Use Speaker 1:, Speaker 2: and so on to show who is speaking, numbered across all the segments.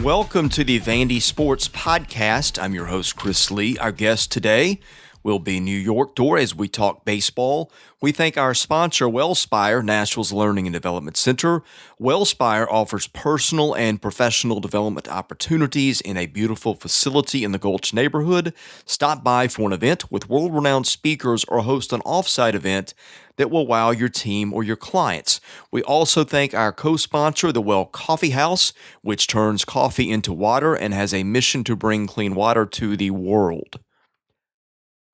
Speaker 1: Welcome to the Vandy Sports Podcast. I'm your host, Chris Lee. Our guest today will be New York Dore as we talk baseball. We thank our sponsor, Wellspire, Nashville's Learning and Development Center. Wellspire offers personal and professional development opportunities in a beautiful facility in the Gulch neighborhood. Stop by for an event with world-renowned speakers or host an off-site event that will wow your team or your clients. We also thank our co-sponsor, the Well Coffee House, which turns coffee into water and has a mission to bring clean water to the world.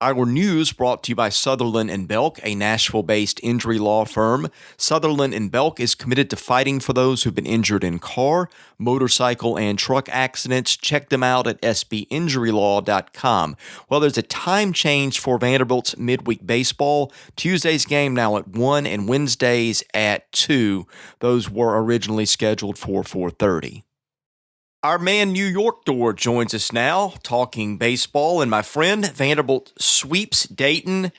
Speaker 1: Our news brought to you by Sutherland & Belk, a Nashville-based injury law firm. Sutherland & Belk is committed to fighting for those who've been injured in car, motorcycle, and truck accidents. Check them out at sbinjurylaw.com. Well, there's a time change for Vanderbilt's midweek baseball. Tuesday's game now at 1 and Wednesdays at 2. Those were originally scheduled for 4:30. Our man New York Dore joins us now, talking baseball. And my friend, Vanderbilt sweeps Dayton,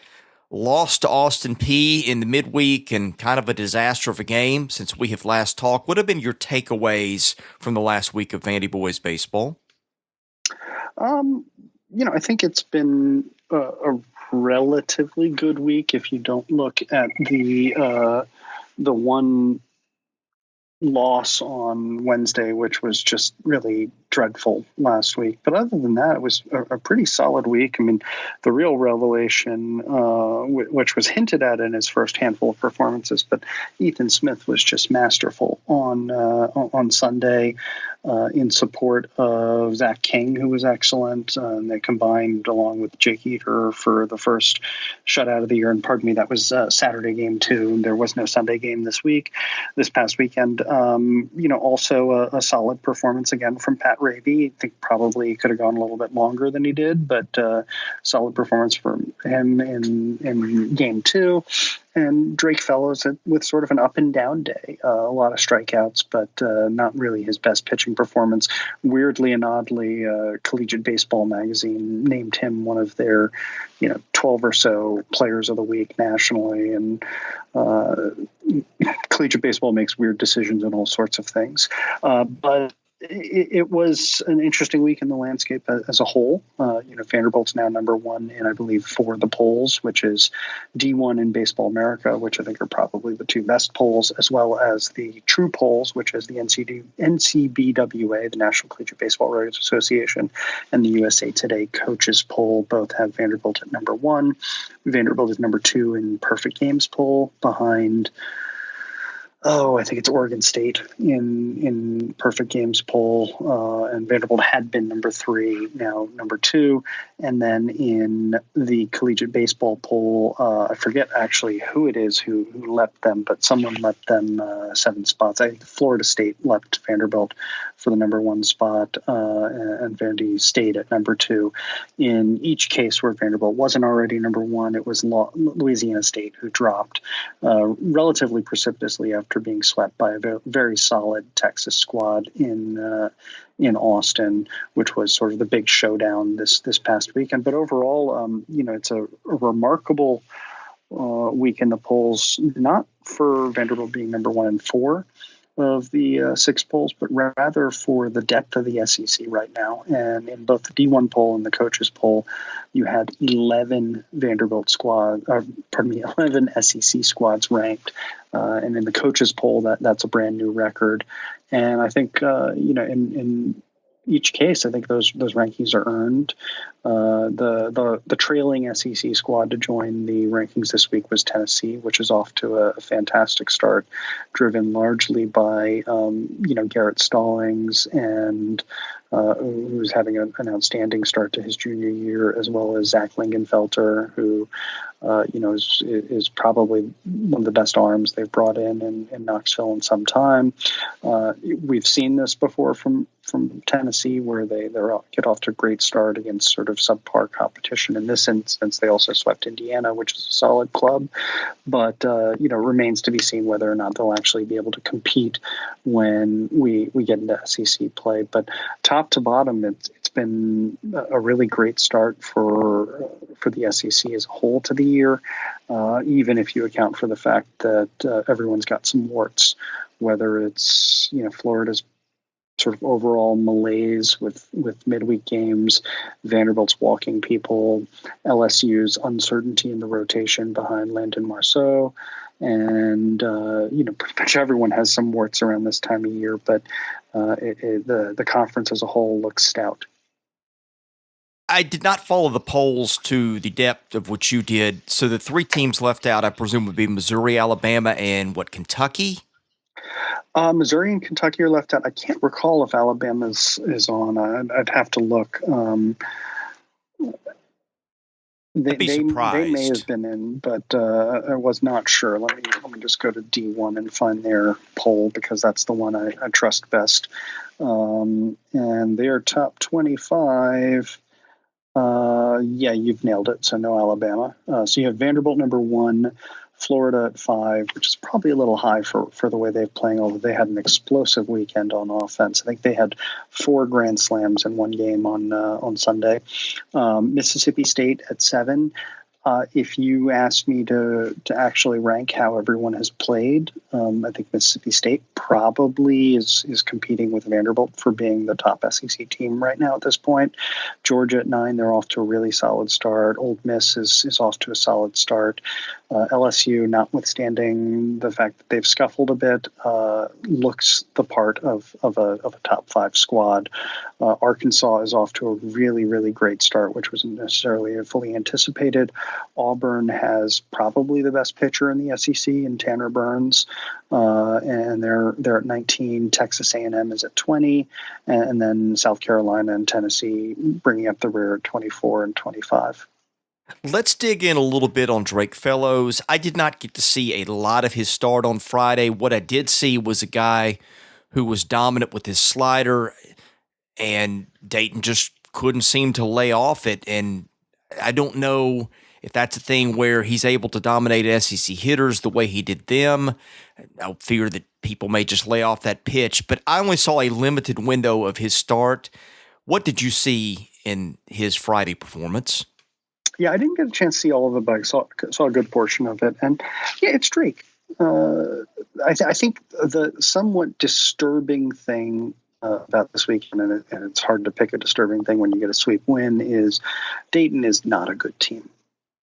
Speaker 1: lost to Austin Peay in the midweek, and kind of a disaster of a game since we have last talked. What have been your takeaways from the last week of Vandy boys baseball?
Speaker 2: I think it's been a relatively good week if you don't look at the one loss on Wednesday, which was just really dreadful last week. But other than that, it was a pretty solid week. I mean, the real revelation, which was hinted at in his first handful of performances, but Ethan Smith was just masterful on Sunday in support of Zach King, who was excellent. They combined along with Jake Eater for the first shutout of the year. And pardon me, that was Saturday game too. There was no Sunday game this past weekend. Also a solid performance again from Pat Raby. I think probably could have gone a little bit longer than he did, but solid performance from him in game two. And Drake Fellows with sort of an up and down day, a lot of strikeouts, but not really his best pitching performance. Weirdly and oddly, Collegiate Baseball magazine named him one of their, 12 or so players of the week nationally. And Collegiate Baseball makes weird decisions on all sorts of things. But it was an interesting week in the landscape as a whole. Vanderbilt's now number one in, I believe, for the polls, which is D1 in Baseball America, which I think are probably the two best polls, as well as the True Polls, which is the NCBWA, the National Collegiate Baseball Writers Association, and the USA Today Coaches Poll. Both have Vanderbilt at number one. Vanderbilt is number two in Perfect Games poll, behind I think it's Oregon State in Perfect Games poll, and Vanderbilt had been number three, now number two. And then in the Collegiate Baseball poll, I forget actually who it is who leapt them, but someone leapt them 7 spots. I think Florida State leapt Vanderbilt for the number one spot, and Vandy stayed at number two. In each case where Vanderbilt wasn't already number one, it was Louisiana State who dropped relatively precipitously after being swept by a very solid Texas squad in Austin, which was sort of the big showdown this past weekend. But overall, it's a remarkable week in the polls, not for Vanderbilt being number 1 and 4 of the 6 polls, but rather for the depth of the SEC right now. And in both the D1 poll and the coaches poll, you had 11 11 SEC squads ranked. And in the coaches poll, that's a brand new record. And I think, in each case, I think those rankings are earned. The trailing SEC squad to join the rankings this week was Tennessee, which is off to a fantastic start, driven largely by Garrett Stallings, and who's having an outstanding start to his junior year, as well as Zach Lingenfelter, who is probably one of the best arms they've brought in Knoxville in some time. We've seen this before from Tennessee, where they get off to a great start against sort of subpar competition. In this instance, they also swept Indiana, which is a solid club, but remains to be seen whether or not they'll actually be able to compete when we get into SEC play. But top to bottom, it's been a really great start for the SEC as a whole to the year, even if you account for the fact that everyone's got some warts, whether it's Florida's sort of overall malaise with midweek games, Vanderbilt's walking people, LSU's uncertainty in the rotation behind Landon Marceau. And, pretty much everyone has some warts around this time of year, but the conference as a whole looks stout.
Speaker 1: I did not follow the polls to the depth of what you did. So the three teams left out, I presume, would be Missouri, Alabama, and Kentucky?
Speaker 2: Missouri and Kentucky are left out. I can't recall if Alabama is on. I'd have to look.
Speaker 1: I'd be surprised.
Speaker 2: They may have been in, but I was not sure. Let me just go to D1 and find their poll, because that's the one I trust best. And their top 25. Yeah, you've nailed it. So no Alabama. So you have Vanderbilt number 1, Florida at 5, which is probably a little high for the way they're playing, although they had an explosive weekend on offense. I think they had 4 grand slams in one game on Sunday. Mississippi State at 7. If you ask me to actually rank how everyone has played, I think Mississippi State probably is competing with Vanderbilt for being the top SEC team right now at this point. Georgia at 9, they're off to a really solid start. Ole Miss is off to a solid start. LSU, notwithstanding the fact that they've scuffled a bit, looks the part of a top 5 squad. Arkansas is off to a really, really great start, which wasn't necessarily fully anticipated. Auburn has probably the best pitcher in the SEC in Tanner Burns, and they're at 19. Texas A&M is at 20, and then South Carolina and Tennessee bringing up the rear at 24 and 25.
Speaker 1: Let's dig in a little bit on Drake Fellows. I did not get to see a lot of his start on Friday. What I did see was a guy who was dominant with his slider, and Dayton just couldn't seem to lay off it. And I don't know if that's a thing where he's able to dominate SEC hitters the way he did them. I fear that people may just lay off that pitch, but I only saw a limited window of his start. What did you see in his Friday performance?
Speaker 2: Yeah, I didn't get a chance to see all of it, but I saw a good portion of it. And yeah, it's Drake. I think the somewhat disturbing thing about this weekend, and it's hard to pick a disturbing thing when you get a sweep win, is Dayton is not a good team.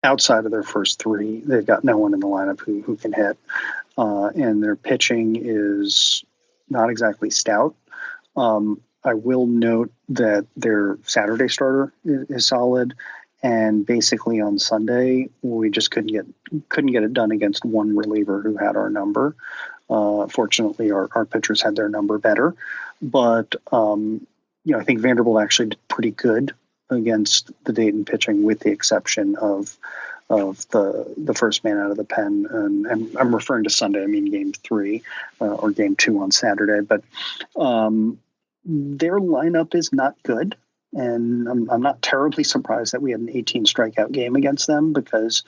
Speaker 2: Outside of their first 3, they've got no one in the lineup who can hit. And their pitching is not exactly stout. I will note that their Saturday starter is solid. And basically on Sunday, we just couldn't get it done against one reliever who had our number. Fortunately, our pitchers had their number better. But, I think Vanderbilt actually did pretty good against the Dayton pitching, with the exception of the first man out of the pen. And I'm referring to Sunday, I mean game 3 or game 2 on Saturday. But their lineup is not good. And I'm not terribly surprised that we had an 18 strikeout game against them, because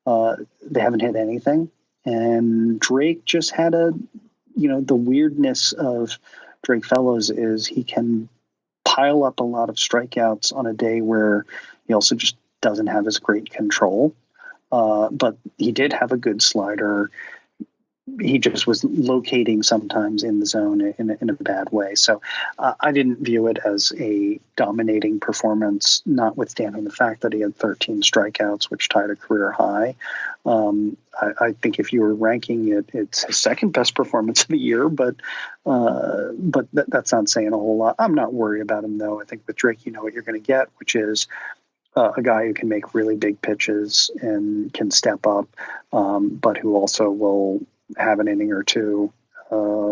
Speaker 2: they haven't hit anything. And Drake just had the weirdness of Drake Fellows is he can pile up a lot of strikeouts on a day where he also just doesn't have as great control. But he did have a good slider. He just was locating sometimes in the zone in a bad way. So I didn't view it as a dominating performance, notwithstanding the fact that he had 13 strikeouts, which tied a career high. I think if you were ranking it, it's his second best performance of the year, but that's not saying a whole lot. I'm not worried about him, though. I think with Drake, you know what you're going to get, which is a guy who can make really big pitches and can step up, but who also will have an inning or two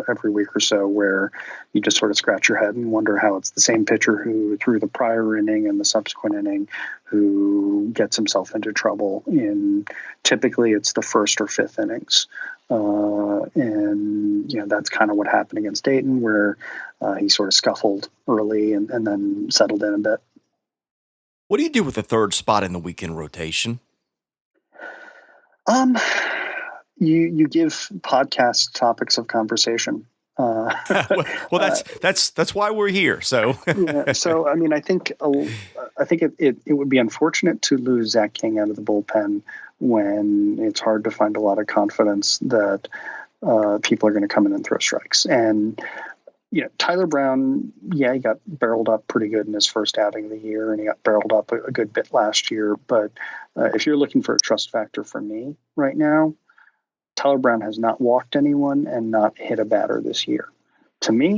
Speaker 2: every week or so where you just sort of scratch your head and wonder how it's the same pitcher who threw the prior inning and the subsequent inning who gets himself into trouble in typically it's the first or fifth innings. And that's kind of what happened against Dayton, where he sort of scuffled early and then settled in a bit.
Speaker 1: What do you do with the third spot in the weekend rotation?
Speaker 2: You give podcast topics of conversation.
Speaker 1: Well, that's why we're here. So,
Speaker 2: yeah, so I mean, I think it would be unfortunate to lose Zach King out of the bullpen when it's hard to find a lot of confidence that people are going to come in and throw strikes. And Tyler Brown, he got barreled up pretty good in his first outing of the year, and he got barreled up a good bit last year. But if you're looking for a trust factor for me right now, Tyler Brown has not walked anyone and not hit a batter this year. To me,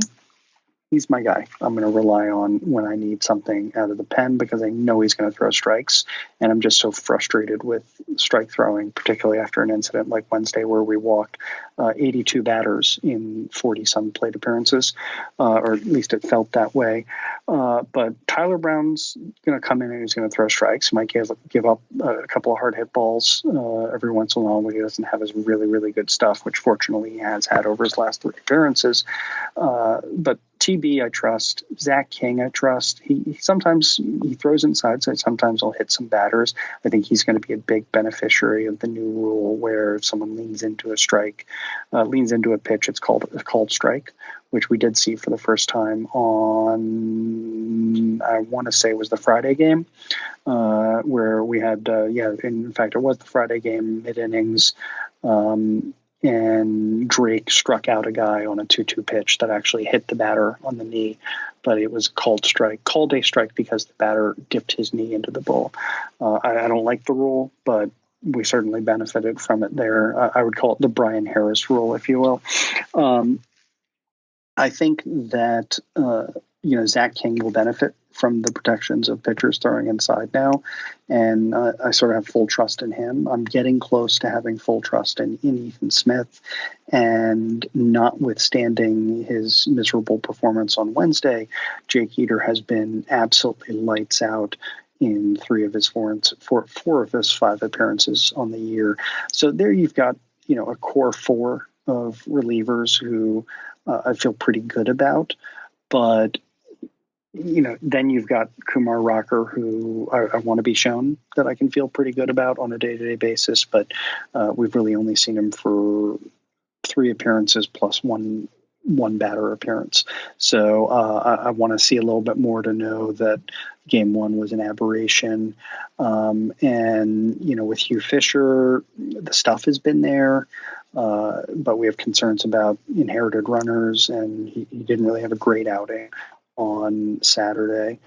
Speaker 2: he's my guy. I'm going to rely on when I need something out of the pen because I know he's going to throw strikes. And I'm just so frustrated with strike throwing, particularly after an incident like Wednesday where we walked 82 batters in 40-some plate appearances, or at least it felt that way. But Tyler Brown's going to come in and he's going to throw strikes. He might give up a couple of hard hit balls every once in a while when he doesn't have his really, really good stuff, which fortunately he has had over his last 3 appearances. But TB, I trust. Zach King, I trust. He sometimes he throws inside, so sometimes he'll hit some batters. I think he's going to be a big beneficiary of the new rule where if someone leans into a pitch, it's called a called strike, which we did see for the first time on, I want to say it was the Friday game, where we had, in fact, it was the Friday game, mid-innings, and Drake struck out a guy on a 2-2 pitch that actually hit the batter on the knee, but it was called a strike because the batter dipped his knee into the ball. I don't like the rule, but we certainly benefited from it there. I would call it the Brian Harris rule, if you will. I think that Zach King will benefit from the protections of pitchers throwing inside now, and I sort of have full trust in him. I'm getting close to having full trust in Ethan Smith, and notwithstanding his miserable performance on Wednesday, Jake Eater has been absolutely lights out in 4 of his 5 appearances on the year. So there you've got a core 4 of relievers who I feel pretty good about, but then you've got Kumar Rocker, who I want to be shown that I can feel pretty good about on a day-to-day basis, but we've really only seen him for 3 appearances plus one batter appearance. So I want to see a little bit more to know that game 1 was an aberration. And with Hugh Fisher, the stuff has been there. But we have concerns about inherited runners, and he didn't really have a great outing on Saturday.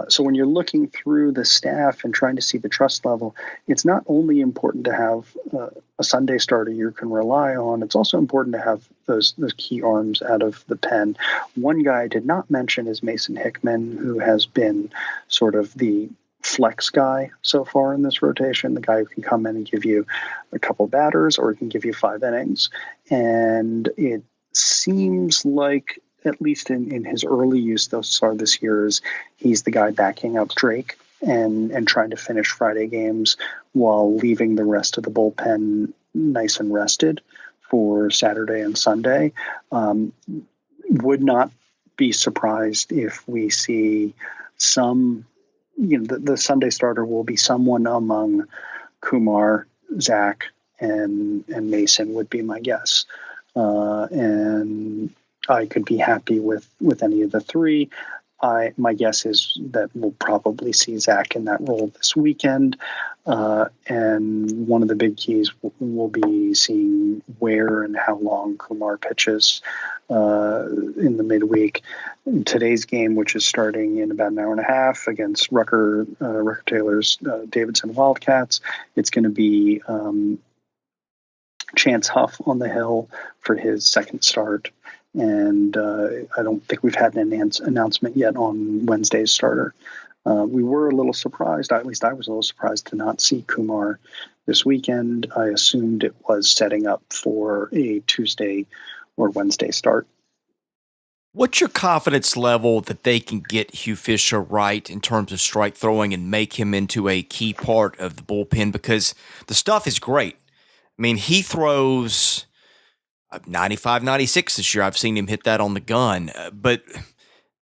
Speaker 2: So when you're looking through the staff and trying to see the trust level, it's not only important to have a Sunday starter you can rely on, it's also important to have those key arms out of the pen. One guy I did not mention is Mason Hickman, who has been sort of the flex guy so far in this rotation, the guy who can come in and give you a couple batters or he can give you 5 innings. And it seems like, at least in his early use thus far this year, is he's the guy backing up Drake and trying to finish Friday games while leaving the rest of the bullpen nice and rested for Saturday and Sunday. Would not be surprised if we see some, the Sunday starter will be someone among Kumar, Zach, and Mason would be my guess. And I could be happy with any of the 3. My guess is that we'll probably see Zach in that role this weekend. And one of the big keys will be seeing where and how long Kumar pitches in the midweek. In today's game, which is starting in about an hour and a half against Rucker Taylor's Davidson Wildcats, it's going to be Chance Huff on the hill for his second start. And I don't think we've had an announcement yet on Wednesday's starter. We were a little surprised, at least I was a little surprised to not see Kumar this weekend. I assumed it was setting up for a Tuesday or Wednesday start.
Speaker 1: What's your confidence level that they can get Hugh Fisher right in terms of strike throwing and make him into a key part of the bullpen? Because the stuff is great. I mean, he throws 95, 96 this year. I've seen him hit that on the gun. But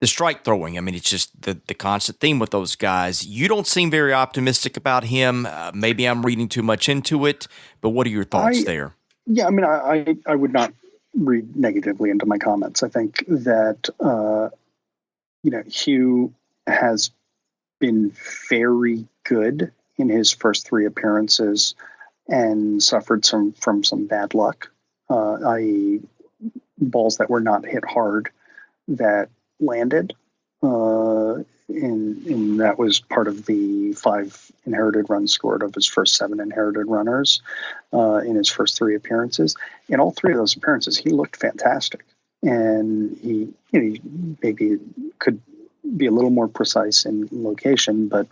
Speaker 1: the strike throwing, I mean, it's just the constant theme with those guys. You don't seem very optimistic about him. Maybe I'm reading too much into it, but what are your thoughts there?
Speaker 2: Yeah, I mean, I would not read negatively into my comments. I think that, Hugh has been very good in his first 3 appearances and suffered from some bad luck, i.e. balls that were not hit hard that landed. And that was part of the 5 inherited runs scored of his first 7 inherited runners in his first 3 appearances. In all 3 of those appearances, he looked fantastic, and he maybe could be a little more precise in location, but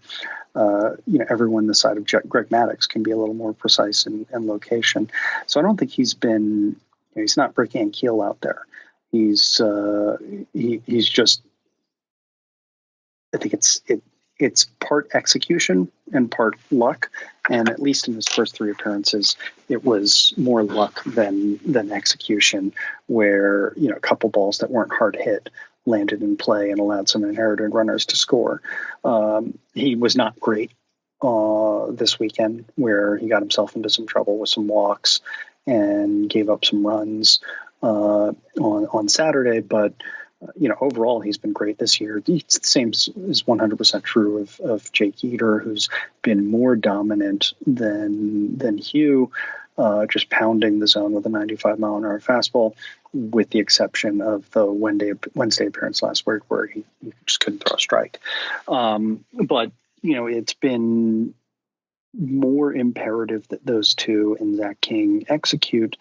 Speaker 2: everyone this side of Greg Maddux can be a little more precise in location. So I don't think he's been. He's not Rick Ankiel out there. He's just. I think it's part execution and part luck, and at least in his first 3 appearances, it was more luck than execution. Where a couple balls that weren't hard hit landed in play and allowed some inherited runners to score. He was not great this weekend, where he got himself into some trouble with some walks and gave up some runs on Saturday, but. Overall, he's been great this year. The same is 100% true of Jake Eder, who's been more dominant than Hugh, just pounding the zone with a 95-mile-an-hour fastball, with the exception of the Wednesday appearance last week where he just couldn't throw a strike. But it's been more imperative that those two and Zach King execute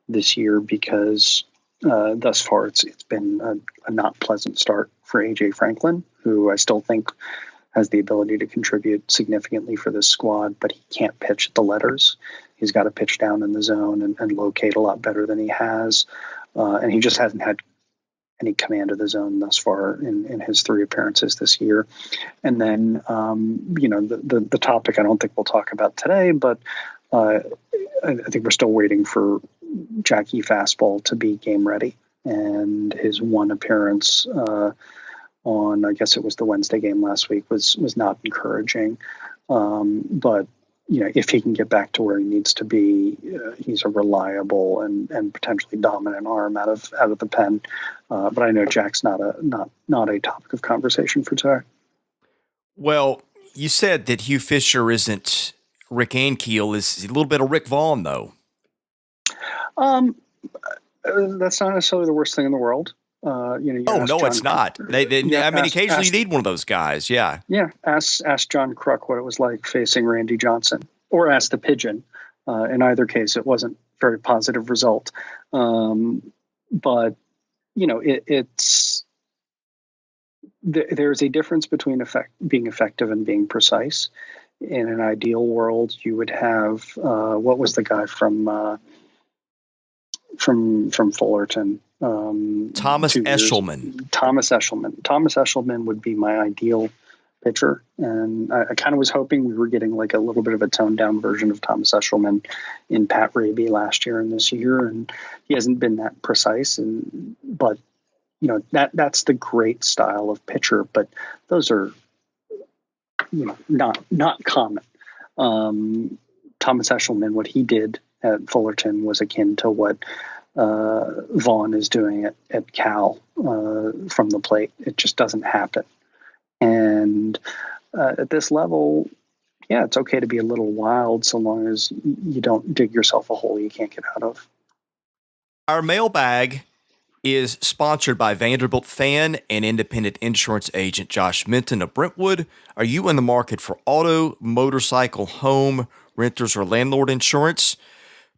Speaker 2: this year, because thus far it's been a not pleasant start for AJ Franklin, who I still think has the ability to contribute significantly for this squad, but he can't pitch at the letters. He's got to pitch down in the zone and locate a lot better than he has. And he just hasn't had any command of the zone thus far in his 3 appearances this year. And then, the topic I don't think we'll talk about today, but I think we're still waiting for Jackie fastball to be game ready. And his 1 appearance on, I guess it was the Wednesday game last week, was not encouraging. But if he can get back to where he needs to be, he's a reliable and potentially dominant arm out of the pen. But I know Jack's not a topic of conversation for today.
Speaker 1: Well, you said that Hugh Fisher isn't Rick Ankiel. Is a little bit of Rick Vaughn, though.
Speaker 2: That's not necessarily the worst thing in the world.
Speaker 1: It's not. Occasionally you need one of those guys. Yeah.
Speaker 2: Yeah. Ask John Kruk what it was like facing Randy Johnson, or ask the Pigeon. In either case, it wasn't a very positive result. But it's there's a difference between being effective and being precise. In an ideal world, you would have what was the guy from Fullerton?
Speaker 1: Thomas Eshelman.
Speaker 2: Thomas Eshelman would be my ideal pitcher, and I kind of was hoping we were getting like a little bit of a toned down version of Thomas Eshelman in Pat Raby last year and this year, and he hasn't been that precise. But that's the great style of pitcher, but those are not common. Thomas Eshelman, what he did at Fullerton was akin to what Vaughn is doing at Cal from the plate. It just doesn't happen. And at this level, yeah, it's okay to be a little wild so long as you don't dig yourself a hole you can't get out of.
Speaker 1: Our mailbag is sponsored by Vanderbilt fan and independent insurance agent Josh Minton of Brentwood. Are you in the market for auto, motorcycle, home, renters, or landlord insurance?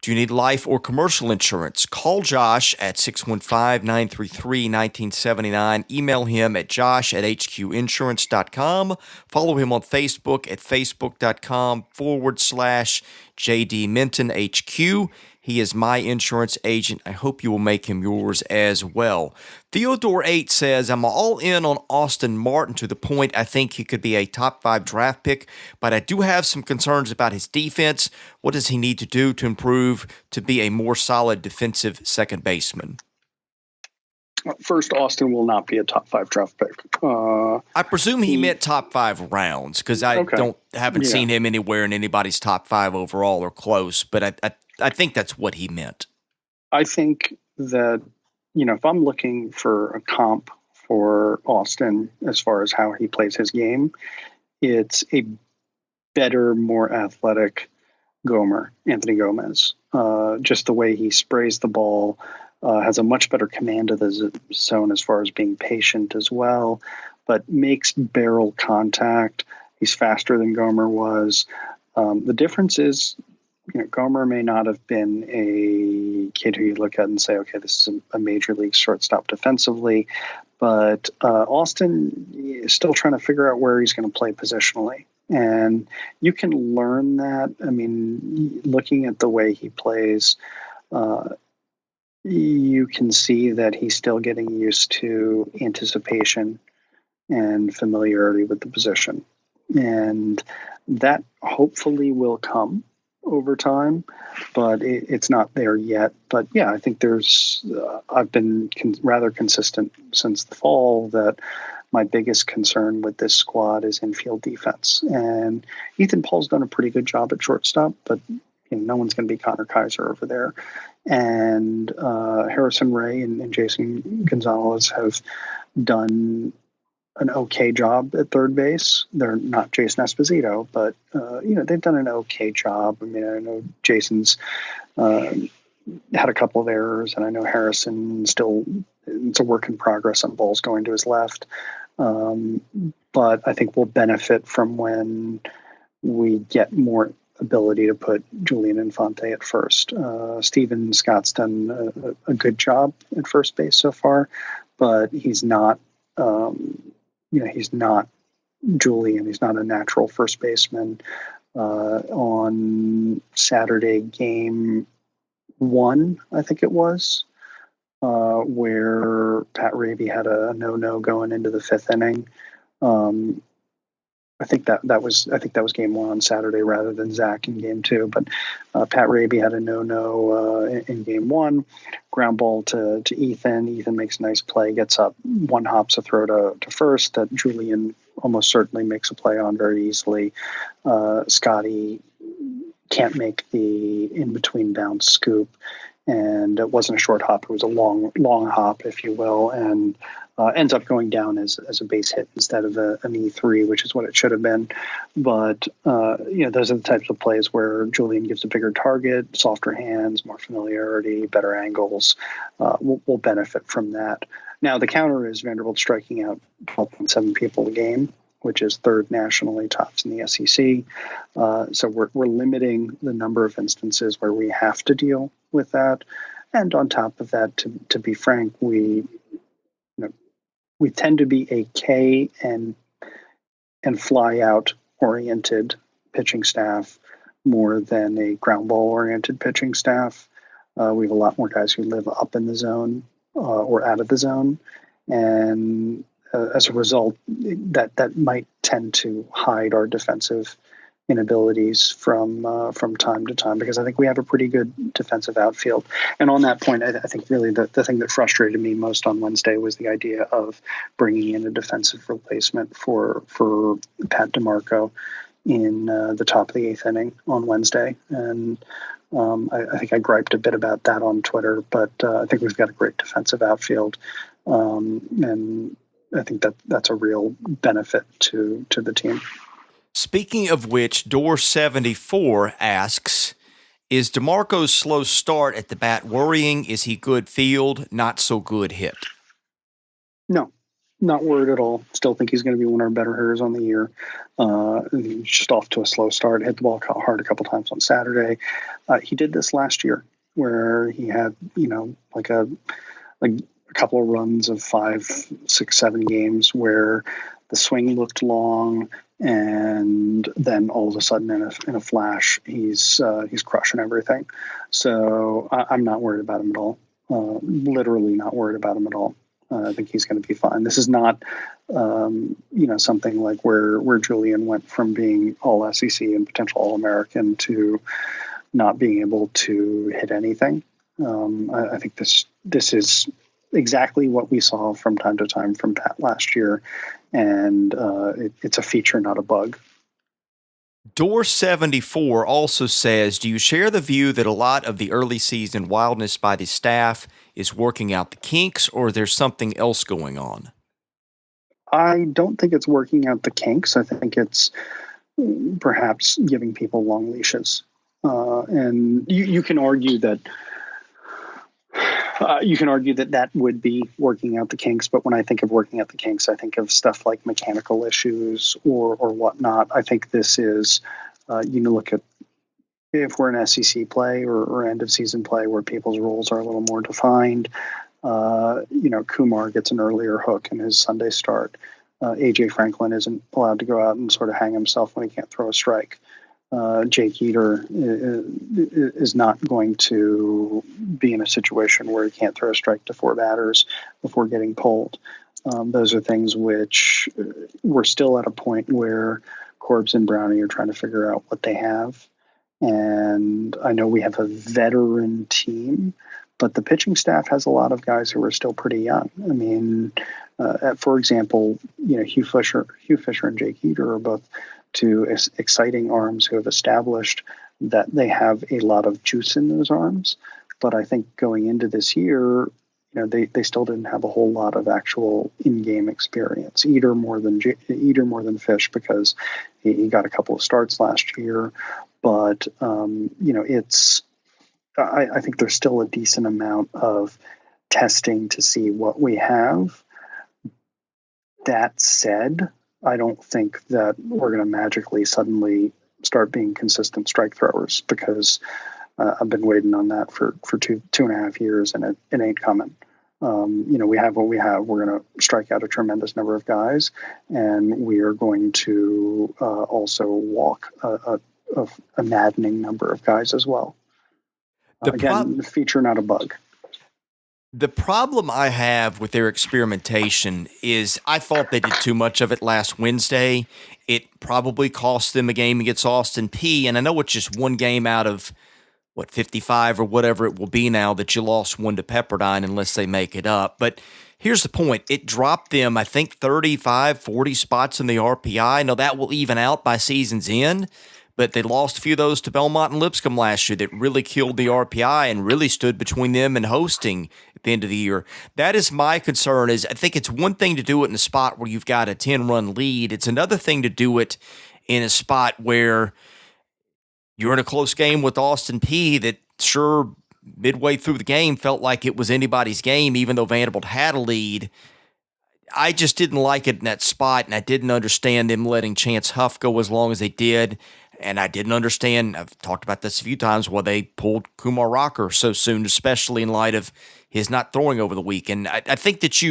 Speaker 1: Do you need life or commercial insurance? Call Josh at 615-933-1979. Email him at josh@hqinsurance.com. Follow him on Facebook at facebook.com/JDMintonHQ. He is my insurance agent. I hope you will make him yours as well. Theodore 8 says, I'm all in on Austin Martin to the point I think he could be a top 5 draft pick, but I do have some concerns about his defense. What does he need to do to improve to be a more solid defensive second baseman?
Speaker 2: First, Austin will not be a top 5 draft pick.
Speaker 1: I presume he meant top 5 rounds, because I haven't seen him anywhere in anybody's top 5 overall or close, but I think that's what he meant.
Speaker 2: I think that, if I'm looking for a comp for Austin as far as how he plays his game, it's a better, more athletic Anthony Gomez. Just the way he sprays the ball, has a much better command of the zone as far as being patient as well, but makes barrel contact. He's faster than Gomer was. The difference is, Gomer may not have been a kid who you look at and say, okay, this is a major league shortstop defensively, but Austin is still trying to figure out where he's going to play positionally. And you can learn that. I mean, looking at the way he plays, you can see that he's still getting used to anticipation and familiarity with the position. And that hopefully will come over time, but it's not there yet. But yeah, I think I've been rather consistent since the fall that my biggest concern with this squad is infield defense. And Ethan Paul's done a pretty good job at shortstop, but no one's going to be Connor Kaiser over there. And Harrison Ray and Jason Gonzalez have done an okay job at third base. They're not Jason Esposito, but they've done an okay job. I mean, I know Jason's had a couple of errors, and I know Harrison still, it's a work in progress on balls going to his left. But I think we'll benefit from when we get more ability to put Julian Infante at first. Steven Scott's done a good job at first base so far, but he's not, he's not Julian. He's not a natural first baseman. On Saturday, game 1, I think it was, where Pat Raby had a no going into the 5th inning. I think that was game 1 on Saturday rather than Zach in game 2. But Pat Raby had a no in game 1. Ground ball to Ethan. Ethan makes a nice play, gets up, one hops a throw to first that Julian almost certainly makes a play on very easily. Scotty can't make the in between bounce scoop, and it wasn't a short hop; it was a long hop, if you will, and ends up going down as a base hit instead of an E3, which is what it should have been. But those are the types of plays where Julian gives a bigger target, softer hands, more familiarity, better angles. We'll benefit from that. Now the counter is Vanderbilt striking out 12.7 people a game, which is 3rd nationally, tops in the SEC. So we're limiting the number of instances where we have to deal with that. And on top of that, to be frank, we tend to be a K and fly out oriented pitching staff more than a ground ball oriented pitching staff. We have a lot more guys who live up in the zone or out of the zone, and as a result, that might tend to hide our defensive inabilities from time to time, because I think we have a pretty good defensive outfield. And on that point, I think really the thing that frustrated me most on Wednesday was the idea of bringing in a defensive replacement for Pat DeMarco in the top of the 8th inning on Wednesday. And I think I griped a bit about that on Twitter, but I think we've got a great defensive outfield. And I think that's a real benefit to the team.
Speaker 1: Speaking of which, Dore 74 asks, is DeMarco's slow start at the bat worrying? Is he good field, not so good hit?
Speaker 2: No, not worried at all. Still think he's going to be one of our better hitters on the year. He's just off to a slow start. Hit the ball hard a couple times on Saturday. He did this last year where he had, like a couple of runs of 5, 6, 7 games where the swing looked long, and then all of a sudden in a flash, he's crushing everything. So I'm not worried about him at all. Literally not worried about him at all. I think he's going to be fine. This is not, something like where Julian went from being all SEC and potential All-American to not being able to hit anything. I think this is exactly what we saw from time to time from Pat last year, and it's a feature, not a bug.
Speaker 1: Dore 74 also says, do you share the view that a lot of the early season wildness by the staff is working out the kinks, or there's something else going on?
Speaker 2: I don't think it's working out the kinks. I think it's perhaps giving people long leashes. And you can argue that You can argue that would be working out the kinks, but when I think of working out the kinks, I think of stuff like mechanical issues or whatnot. I think this is, look at if we're in SEC play or end of season play where people's roles are a little more defined. Kumar gets an earlier hook in his Sunday start. AJ Franklin isn't allowed to go out and sort of hang himself when he can't throw a strike. Jake Eater is not going to be in a situation where he can't throw a strike to 4 batters before getting pulled. Those are things which we're still at a point where Corbs and Brownie are trying to figure out what they have. And I know we have a veteran team, but the pitching staff has a lot of guys who are still pretty young. I mean, for example, Hugh Fisher and Jake Eater are both two exciting arms who have established that they have a lot of juice in those arms. But I think going into this year, they still didn't have a whole lot of actual in-game experience. Eater more than Fish because he got a couple of starts last year. But I think there's still a decent amount of testing to see what we have. That said, I don't think that we're going to magically suddenly start being consistent strike throwers because I've been waiting on that for 2.5 years and it ain't coming. We have what we have. We're going to strike out a tremendous number of guys, and we are going to also walk a maddening number of guys as well. The feature, not a bug.
Speaker 1: The problem I have with their experimentation is I thought they did too much of it last Wednesday. It probably cost them a game against Austin Peay, and I know it's just one game out of, 55 or whatever it will be now that you lost one to Pepperdine unless they make it up. But here's the point. It dropped them, I think, 35, 40 spots in the RPI. Now, that will even out by season's end, but they lost a few of those to Belmont and Lipscomb last year that really killed the RPI and really stood between them and hosting at the end of the year. That is my concern. Is I think it's one thing to do it in a spot where you've got a 10-run lead. It's another thing to do it in a spot where you're in a close game with Austin Peay that sure midway through the game felt like it was anybody's game, even though Vanderbilt had a lead. I just didn't like it in that spot, and I didn't understand them letting Chance Huff go as long as they did. And I didn't understand, I've talked about this a few times, why they pulled Kumar Rocker so soon, especially in light of his not throwing over the week. And I think that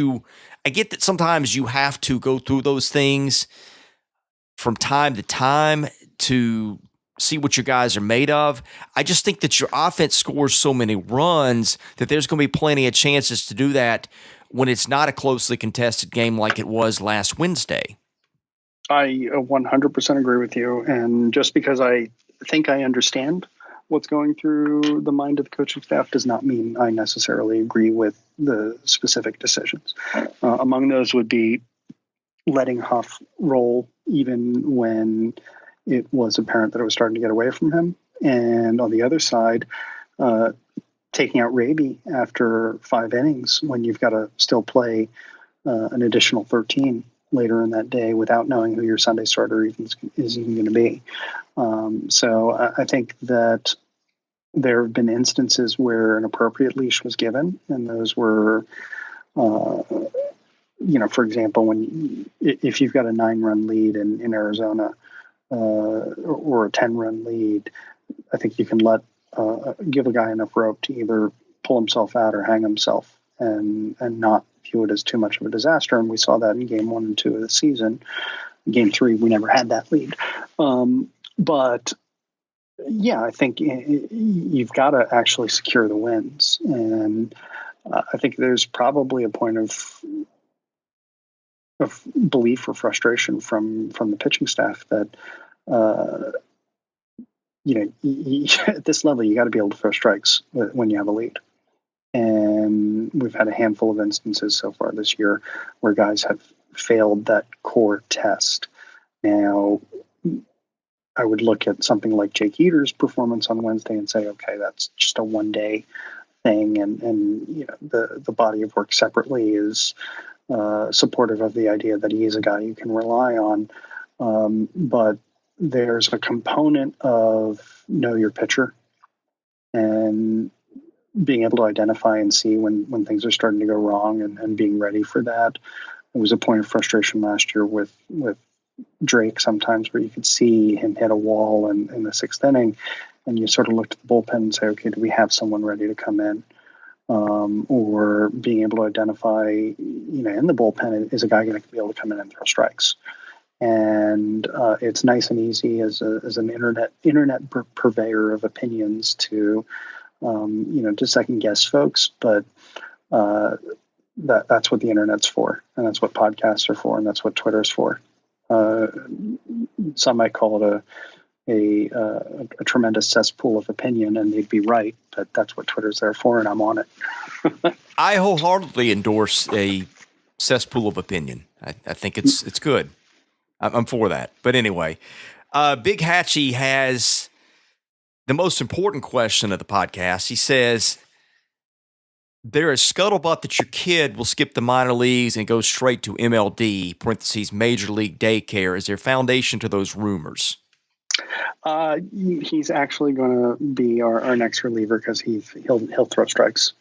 Speaker 1: I get that sometimes you have to go through those things from time to time to see what your guys are made of. I just think that your offense scores so many runs that there's going to be plenty of chances to do that when it's not a closely contested game like it was last Wednesday.
Speaker 2: I 100% agree with you. And just because I think I understand what's going through the mind of the coaching staff does not mean I necessarily agree with the specific decisions. Among those would be letting Huff roll even when it was apparent that it was starting to get away from him. And on the other side, taking out Raby after 5 innings when you've got to still play an additional 13 later in that day without knowing who your Sunday starter is even going to be. So I think that there have been instances where an appropriate leash was given, and those were, for example, if you've got a 9-run lead in Arizona or a 10-run lead, I think you can give a guy enough rope to either pull himself out or hang himself and not view it as too much of a disaster. And we saw that in game 1 and 2 of the season. Game 3, we never had that lead. But yeah, I think you've got to actually secure the wins. And I think there's probably a point of belief or frustration from the pitching staff that, at this level, you got to be able to throw strikes when you have a lead. And we've had a handful of instances so far this year where guys have failed that core test. Now, I would look at something like Jake Eater's performance on Wednesday and say, okay, that's just a one-day thing, and the body of work separately is supportive of the idea that he is a guy you can rely on. But there's a component of know your pitcher, and being able to identify and see when things are starting to go wrong and being ready for that. It was a point of frustration last year with Drake sometimes where you could see him hit a wall in the sixth inning, and you sort of looked at the bullpen and say, okay, do we have someone ready to come in? Or being able to identify, in the bullpen, is a guy going to be able to come in and throw strikes? And it's nice and easy as an internet purveyor of opinions to to second guess folks, but that's what the internet's for, and that's what podcasts are for, and that's what Twitter's for. Some might call it a tremendous cesspool of opinion, and they'd be right, but that's what Twitter's there for, and I'm on it.
Speaker 1: I wholeheartedly endorse a cesspool of opinion. I think it's good. I'm for that. But anyway, Big Hatchie has the most important question of the podcast. He says, there is scuttlebutt that your kid will skip the minor leagues and go straight to MLD, parentheses, Major League Daycare. Is there foundation to those rumors?
Speaker 2: He's actually going to be our next reliever because he'll throw strikes.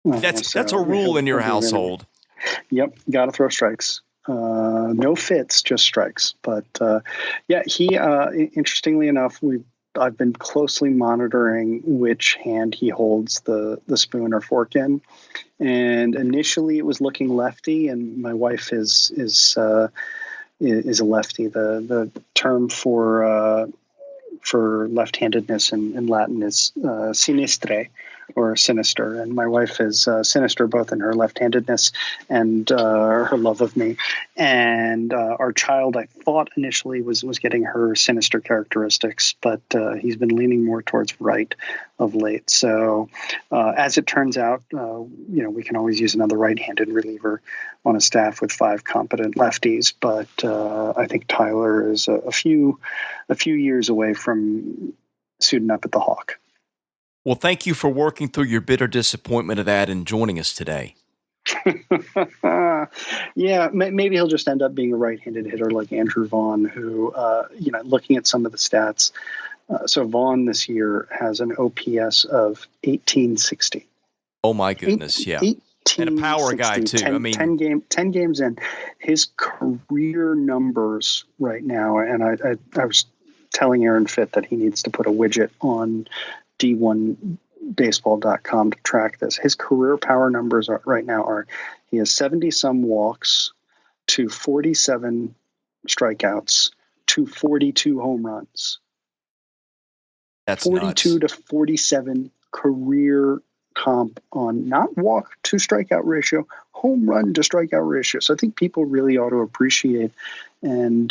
Speaker 1: That's a rule in your household.
Speaker 2: Yep, got to throw strikes. No fits, just strikes. But he interestingly enough, I've been closely monitoring which hand he holds the spoon or fork in, and initially it was looking lefty, and my wife is a lefty. The term for left-handedness in Latin is sinistre, or sinister, and my wife is sinister both in her left-handedness and her love of me. And our child, I thought initially was getting her sinister characteristics, but he's been leaning more towards right of late. So as it turns out, we can always use another right-handed reliever on a staff with 5 competent lefties, but I think Tyler is a few years away from suiting up at the Hawk.
Speaker 1: Well, thank you for working through your bitter disappointment of that and joining us today.
Speaker 2: Yeah, maybe he'll just end up being a right-handed hitter like Andrew Vaughn, who, looking at some of the stats, so Vaughn this year has an OPS of 1860.
Speaker 1: Oh my goodness, yeah. And a power guy too.
Speaker 2: 10 games in, his career numbers right now, and I was telling Aaron Fitt that he needs to put a widget on D1baseball.com to track this. His career power numbers right now are he has 70-some walks to 47 strikeouts to 42 home runs.
Speaker 1: That's
Speaker 2: 42
Speaker 1: nuts.
Speaker 2: to 47 career comp on not walk to strikeout ratio, home run to strikeout ratio. So I think people really ought to appreciate and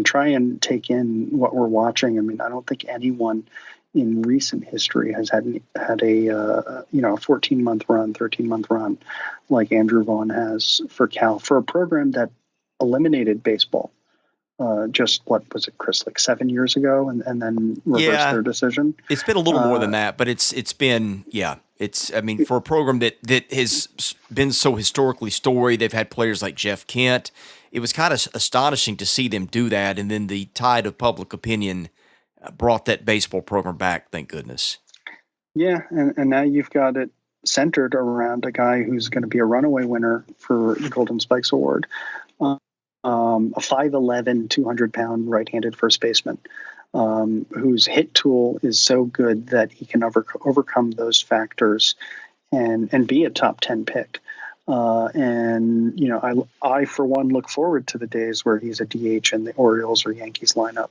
Speaker 2: try and take in what we're watching. I mean, I don't think anyone in recent history has had a 14-month run, 13-month run like Andrew Vaughn has for Cal, for a program that eliminated baseball. Just what was it, Chris, like 7 years ago, and then reversed their decision.
Speaker 1: It's been a little more than that, but it's been for a program that has been so historically storied. They've had players like Jeff Kent. It was kind of astonishing to see them do that, and then the tide of public opinion brought that baseball program back. Thank goodness. Yeah,
Speaker 2: and now you've got it centered around a guy who's going to be a runaway winner for the Golden Spikes Award. A 5'11", 200-pound right-handed first baseman whose hit tool is so good that he can overcome those factors and be a top 10 pick. I for one look forward to the days where he's a DH in the Orioles or Yankees lineup,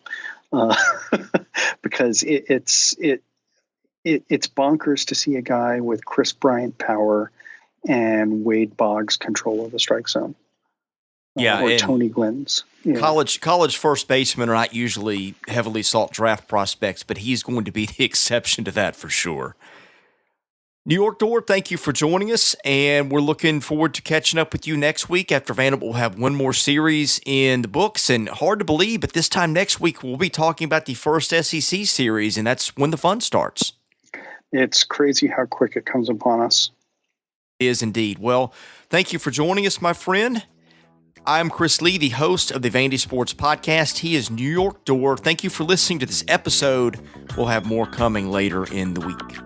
Speaker 2: because it's bonkers to see a guy with Chris Bryant power and Wade Boggs control of the strike zone. Or Tony Gwynn's. Yeah.
Speaker 1: College first basemen are not usually heavily sought draft prospects, but he's going to be the exception to that for sure. New York Dore, thank you for joining us, and we're looking forward to catching up with you next week after Vanderbilt will have one more series in the books. And hard to believe, but this time next week we'll be talking about the first SEC series, and that's when the fun starts.
Speaker 2: It's crazy how quick it comes upon us.
Speaker 1: It is indeed. Well, thank you for joining us, my friend. I'm Chris Lee, the host of the Vandy Sports Podcast. He is New York Dore. Thank you for listening to this episode. We'll have more coming later in the week.